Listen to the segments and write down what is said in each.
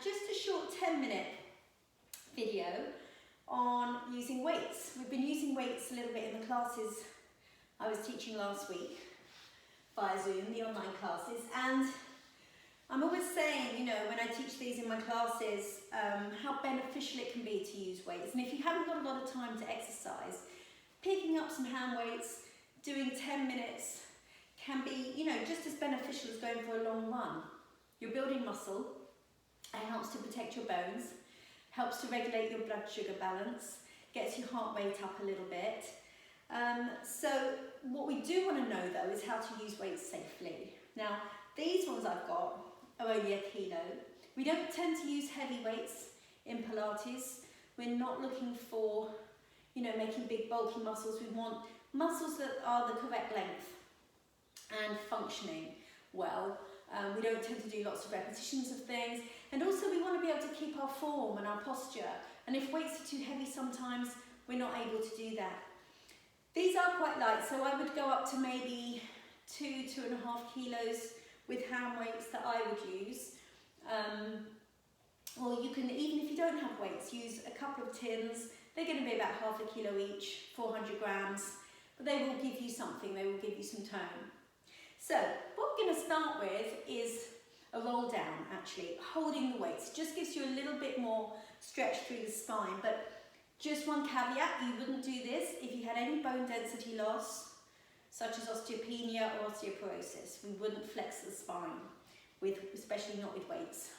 just a short 10-minute video on using weights. We've been using weights a little bit in the classes I was teaching last week via Zoom, the online classes, and I'm always saying, you know, when I teach these in my classes, how beneficial it can be to use weights. And if you haven't got a lot of time to exercise, picking up some hand weights, doing 10 minutes can be, you know, just as beneficial as going for a long run. You're building muscle, it helps to protect your bones, helps to regulate your blood sugar balance, gets your heart rate up a little bit. So what we do want to know though is how to use weights safely. Now, these ones I've got are only a kilo. We don't tend to use heavy weights in Pilates. We're not looking for, you know, making big bulky muscles. We want muscles that are the correct length and functioning well. We don't tend to do lots of repetitions of things, and also we want to be able to keep our form and our posture, and if weights are too heavy sometimes we're not able to do that. These are quite light, so I would go up to maybe 2.5 kilos with hand weights that I would use, or you can, even if you don't have weights, use a couple of tins. They're going to be about half a kilo each, 400 grams, but they will give you something, they will give you some tone. So what we're going to start with is a roll down, actually, holding the weights. Just gives you a little bit more stretch through the spine, but just one caveat, you wouldn't do this if you had any bone density loss, such as osteopenia or osteoporosis. We wouldn't flex the spine, especially not with weights.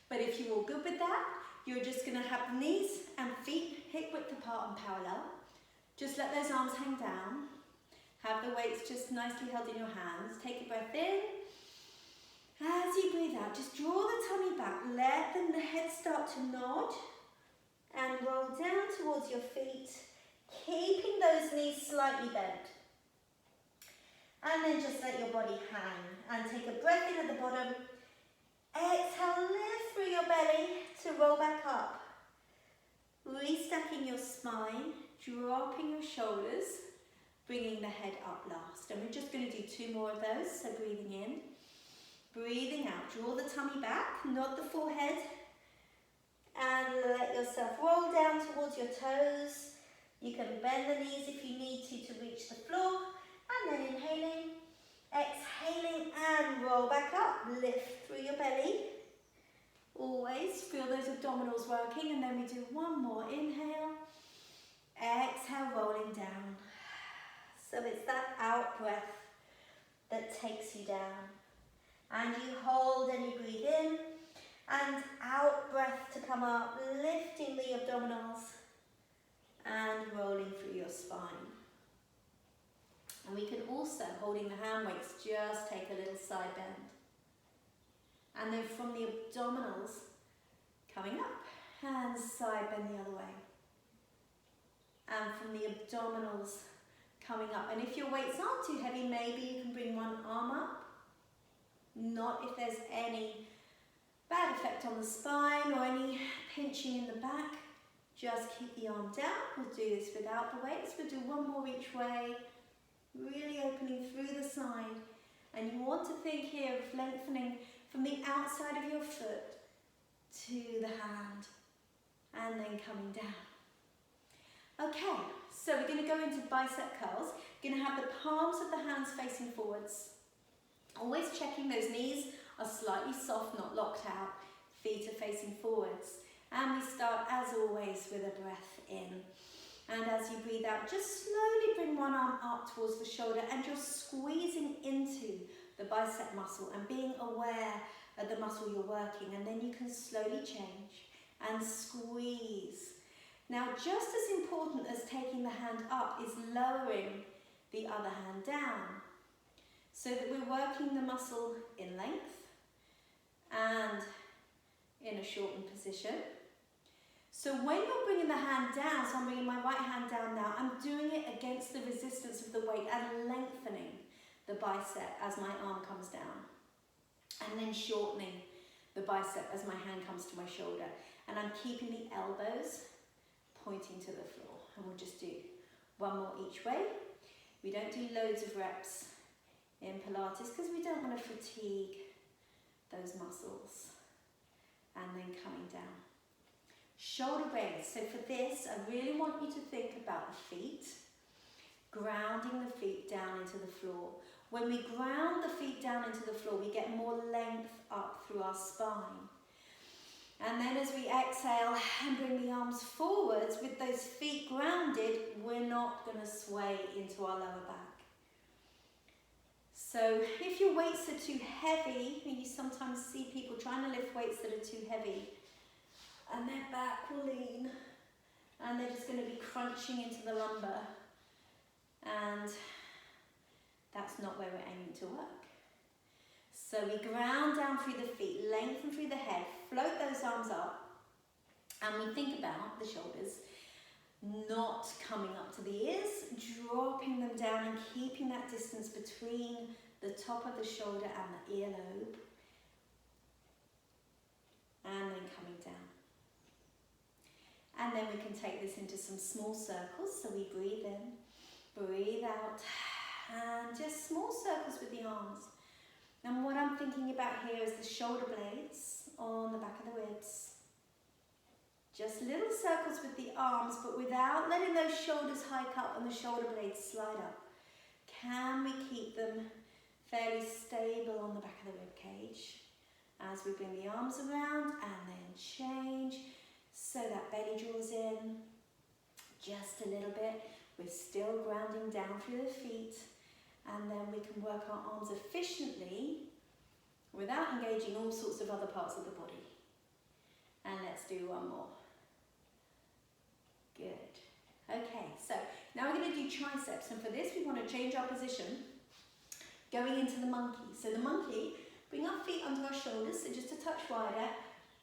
But if you're all good with that, you're just going to have the knees and feet hip width apart and parallel. Just let those arms hang down. Have the weights just nicely held in your hands. Take a breath in. As you breathe out, just draw the tummy back. Let the head start to nod and roll down towards your feet, keeping those knees slightly bent. And then just let your body hang and take a breath in at the bottom. Exhale, lift through your belly to roll back up. Restacking your spine, dropping your shoulders, bringing the head up last. And we're just going to do 2 more of those. So breathing in, breathing out. Draw the tummy back, nod the forehead, and let yourself roll down towards your toes. You can bend the knees if you need to reach the floor. And then inhaling, exhaling, and roll back up. Lift through your belly. Always feel those abdominals working. And then we do 1 more. Inhale, exhale, rolling down. So it's that out breath that takes you down. And you hold and you breathe in. And out breath to come up, lifting the abdominals and rolling through your spine. And we can also, holding the hand weights, just take a little side bend. And then from the abdominals, coming up, and side bend the other way. And from the abdominals, coming up. And if your weights aren't too heavy, maybe you can bring one arm up. Not if there's any bad effect on the spine or any pinching in the back. Just keep the arm down. We'll do this without the weights. We'll do 1 more each way. Really opening through the side. And you want to think here of lengthening from the outside of your foot to the hand. And then coming down. Okay, so we're going to go into bicep curls. We're going to have the palms of the hands facing forwards. Always checking those knees are slightly soft, not locked out. Feet are facing forwards. And we start, as always, with a breath in. And as you breathe out, just slowly bring one arm up towards the shoulder, and you're squeezing into the bicep muscle and being aware of the muscle you're working. And then you can slowly change and squeeze. Now, just as important as taking the hand up is lowering the other hand down, so that we're working the muscle in length and in a shortened position. So when you're bringing the hand down, so I'm bringing my right hand down now, I'm doing it against the resistance of the weight and lengthening the bicep as my arm comes down. And then shortening the bicep as my hand comes to my shoulder. And I'm keeping the elbows pointing to the floor. And we'll just do 1 more each way. We don't do loads of reps in Pilates because we don't want to fatigue those muscles. and then coming down. Shoulder raise. So for this, I really want you to think about the feet, grounding the feet down into the floor. When we ground the feet down into the floor, we get more length up through our spine. And then as we exhale and bring the arms forwards with those feet grounded, we're not going to sway into our lower back. So if your weights are too heavy, and you sometimes see people trying to lift weights that are too heavy, and their back will lean, and they're just going to be crunching into the lumbar, and that's not where we're aiming to work. So we ground down through the feet, lengthen through the head, float those arms up, and we think about the shoulders not coming up to the ears, dropping them down and keeping that distance between the top of the shoulder and the earlobe, and then coming down. And then we can take this into some small circles. So we breathe in, breathe out, and just small circles with the arms. And what I'm thinking about here is the shoulder blades on the back of the ribs. Just little circles with the arms, but without letting those shoulders hike up and the shoulder blades slide up. Can we keep them fairly stable on the back of the rib cage as we bring the arms around and then change so that belly draws in just a little bit. We're still grounding down through the feet, and then we can work our arms efficiently without engaging all sorts of other parts of the body. And let's do one more. Good. Okay, so now we're going to do triceps, and for this we want to change our position going into the monkey. So the monkey, bring our feet under our shoulders, so just a touch wider,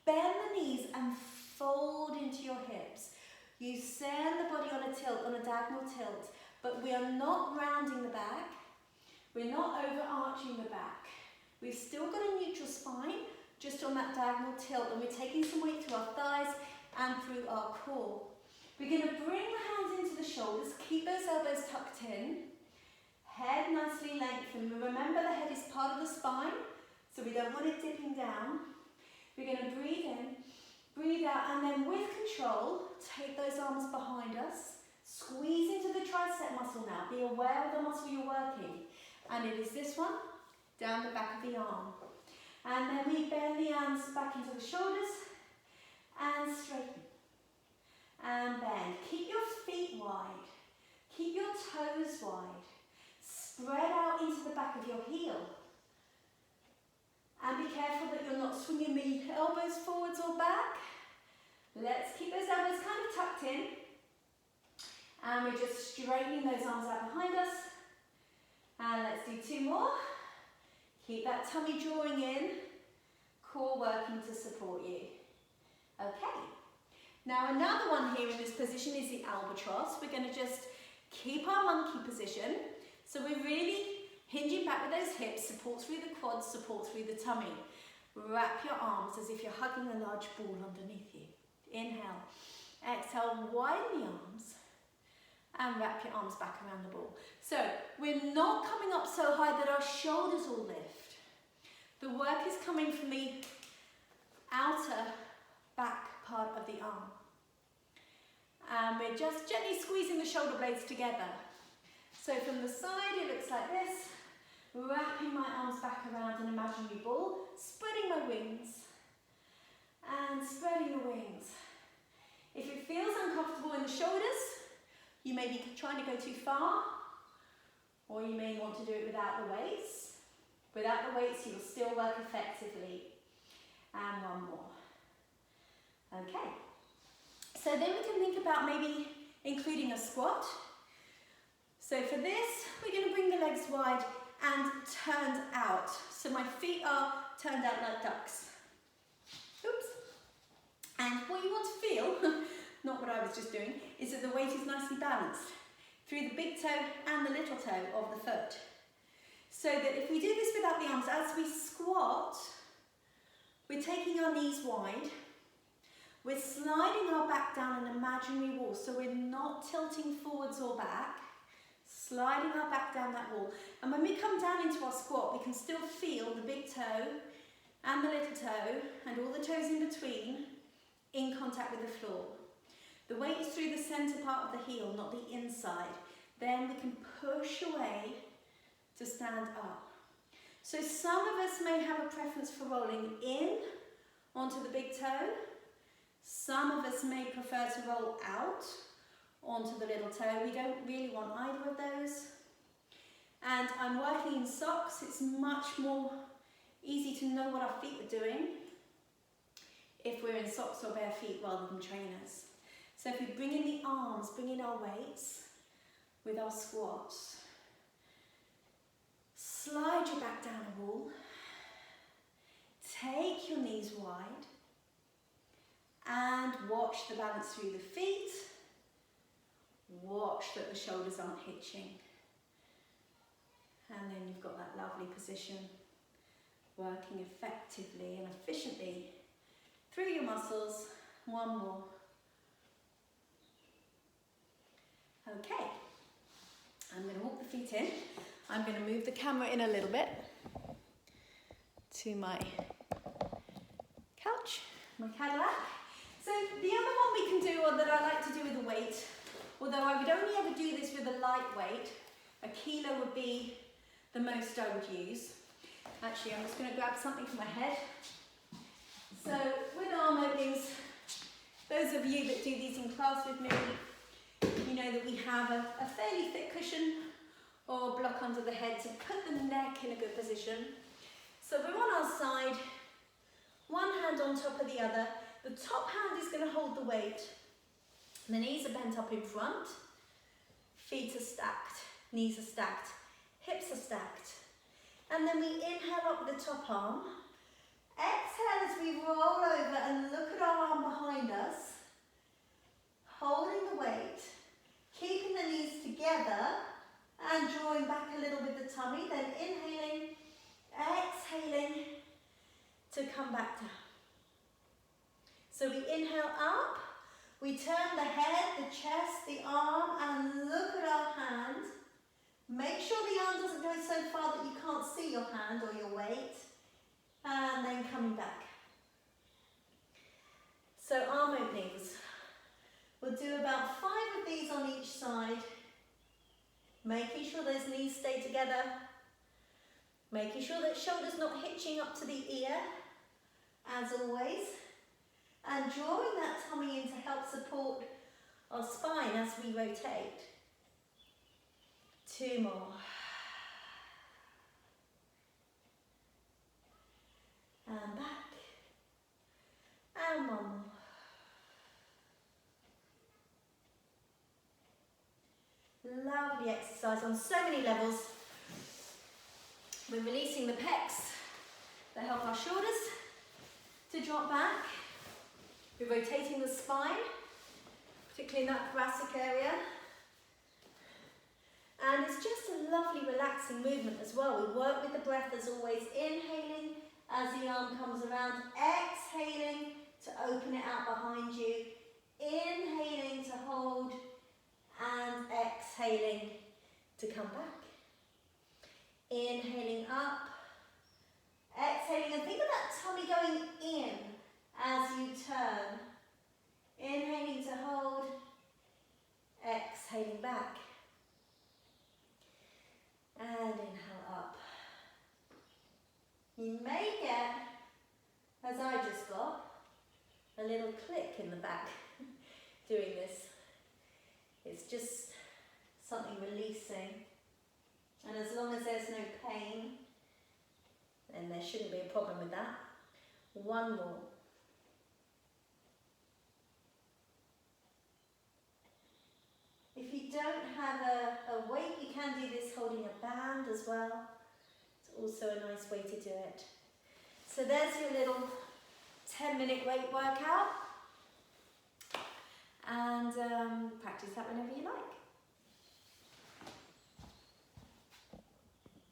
bend the knees and fold into your hips. You send the body on a tilt, on a diagonal tilt, but we are not rounding the back, we're not overarching the back. We've still got a neutral spine, just on that diagonal tilt, and we're taking some weight through our thighs and through our core. We're going to bring the hands into the shoulders, keep those elbows tucked in, head nicely lengthened. Remember, the head is part of the spine, so we don't want it dipping down. We're going to breathe in, breathe out, and then with control, take those arms behind us, squeeze into the tricep muscle now. Be aware of the muscle you're working, and it is this one, down the back of the arm. And then we bend the arms back into the shoulders and straighten. And bend. Keep your feet wide. Keep your toes wide. Spread out into the back of your heel. And be careful that you're not swinging the elbows forwards or back. Let's keep those elbows kind of tucked in. And we're just straightening those arms out behind us. And let's do two more. Keep that tummy drawing in, core working to support you. Okay, now another one here in this position is the albatross. We're going to just keep our monkey position. So we're really hinging back with those hips, support through the quads, support through the tummy. Wrap your arms as if you're hugging a large ball underneath you. Inhale, exhale, widen the arms. And wrap your arms back around the ball. So we're not coming up so high that our shoulders will lift. The work is coming from the outer back part of the arm. And we're just gently squeezing the shoulder blades together. So from the side it looks like this. Wrapping my arms back around an imaginary ball. Spreading my wings. And spreading the wings. If it feels uncomfortable in the shoulders, you may be trying to go too far, or you may want to do it without the weights. Without the weights, you will still work effectively. And one more. Okay. So then we can think about maybe including a squat. So for this, we're going to bring the legs wide and turned out. So my feet are turned out like ducks. Oops. And what you want to feel, not what I was just doing, is that the weight is nicely balanced through the big toe and the little toe of the foot. So that if we do this without the arms, as we squat, we're taking our knees wide, we're sliding our back down an imaginary wall, so we're not tilting forwards or back, sliding our back down that wall. And when we come down into our squat, we can still feel the big toe and the little toe and all the toes in between in contact with the floor. The weight is through the centre part of the heel, not the inside. Then we can push away to stand up. So some of us may have a preference for rolling in onto the big toe. Some of us may prefer to roll out onto the little toe. We don't really want either of those. And I'm working in socks. It's much more easy to know what our feet are doing if we're in socks or bare feet rather than trainers. So if we bring in the arms, bring in our weights with our squats, slide your back down a wall, take your knees wide, and watch the balance through the feet. Watch that the shoulders aren't hitching. And then you've got that lovely position, working effectively and efficiently through your muscles. One more. Okay, I'm going to walk the feet in. I'm going to move the camera in a little bit to my couch, my Cadillac. So the other one we can do, or that I like to do with a weight, although I would only ever do this with a light weight, a kilo would be the most I would use. Actually, I'm just going to grab something for my head. So with arm openings, those of you that do these in class with me, you know that we have a fairly thick cushion or block under the head to put the neck in a good position. So we're on our side, one hand on top of the other. The top hand is going to hold the weight. The knees are bent up in front, feet are stacked, knees are stacked, hips are stacked. And then we inhale up with the top arm. Exhale as we roll over and look at our arm behind us, holding the weight, keeping the knees together and drawing back a little with the tummy, then inhaling, exhaling to come back down. So we inhale up, we turn the head, the chest, the arm, and look at our hand. Make sure the arm doesn't go so far that you can't see your hand or your weight. And then coming back. So arm openings. We'll do about 5 of these on each side. Making sure those knees stay together. Making sure that shoulder's not hitching up to the ear, as always. And drawing that tummy in to help support our spine as we rotate. 2 more. And back. And 1 more. Lovely exercise on so many levels. We're releasing the pecs that help our shoulders to drop back. We're rotating the spine, particularly in that thoracic area. And it's just a lovely relaxing movement as well. We work with the breath as always, inhaling as the arm comes around, exhaling to open it out behind you, inhaling to hold, and exhaling to come back. Inhaling up, exhaling, and think of that tummy going in as you turn. Inhaling to hold, exhaling back. And inhale up. You may get, as I just got, a little click in the back doing this. It's just something releasing. And as long as there's no pain, then there shouldn't be a problem with that. 1 more. If you don't have a weight, you can do this holding a band as well. It's also a nice way to do it. So there's your little 10-minute weight workout. And practice that whenever you like.